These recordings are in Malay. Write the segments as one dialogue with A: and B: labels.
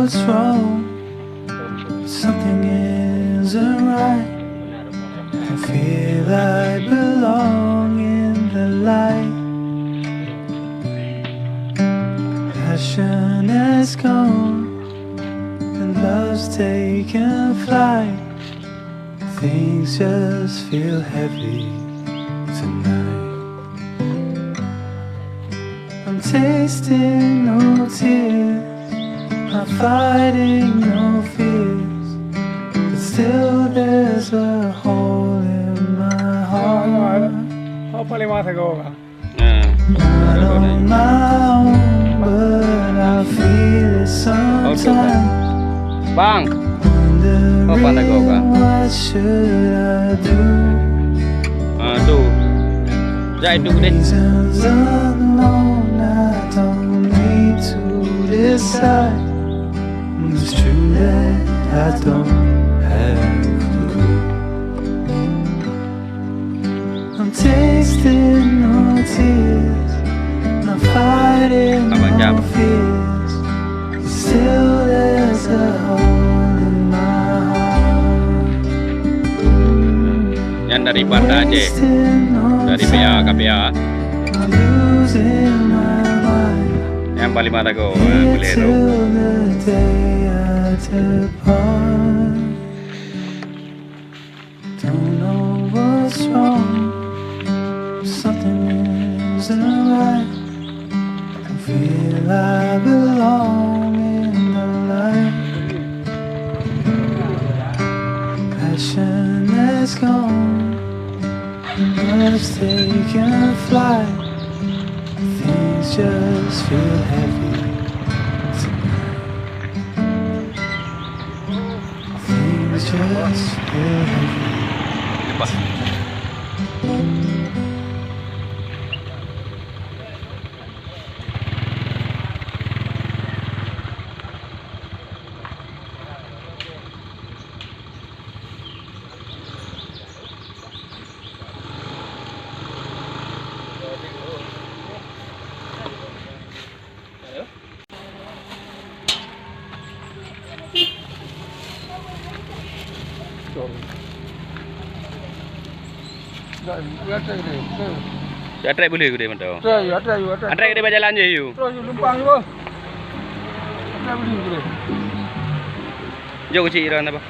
A: what's wrong. Something isn't right. I feel I belong in the light. Passion has gone and love's taken flight. Things just feel heavy tonight. I'm tasting no tears, I'm fighting no fears, but still there's a hole in my heart. Not on my own, but I feel it sometimes.
B: Bang,
A: Wondering what should I do?
B: tu. Jai tu deh.
A: Reasons unknown, I don't need to decide. It's true that I don't have a clue. I'm tasting no tears, I'm fighting no fears. Still there's a hole in my heart.
B: Yang dari Banda Aceh, dari PA KPA.
A: I'm losing my mind.
B: Yang paling mata go,
A: Here
B: boleh tu.
A: till the day I depart. Don't know what's wrong, something isn't right. I feel I belong in the light. Passion has gone, love's taken flight. Things just feel heavy tonight. Things just feel heavy.
B: Lepas. Atrai boleh ke dia mantau?
C: Atrai.
B: Atrai ke dia berjalan je you?
C: Terus lempang je. Atrai boleh.
B: Jauh kecil iran apa?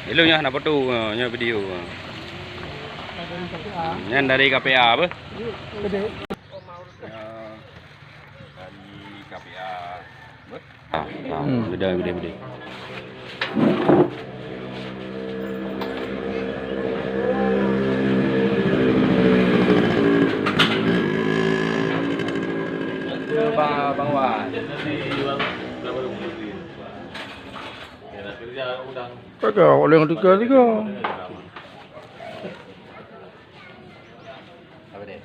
B: Eloknya nak foto nya video. Yang dari KPA apa?
C: Gede.
B: Dari KPA. Gede. Bang Wan.
C: Kagak oleh yang tiga.
B: Apa dia?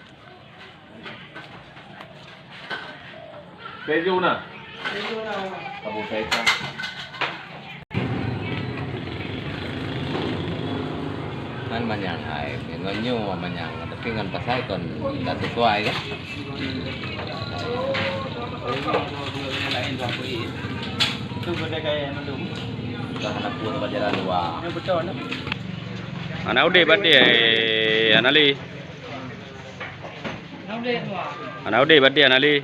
D: Keju na. Abu Faisal.
E: Kan manyang hai, ngonyo manyang, tapi kan pasai kon tak sesuai kan?
B: Lain tu aku ini. Itu benda kayak mana tu?
E: Dah nak pun berjalan luar.
B: Yang betul nak. Anak udah berarti Anali. Anak udah berarti Anali.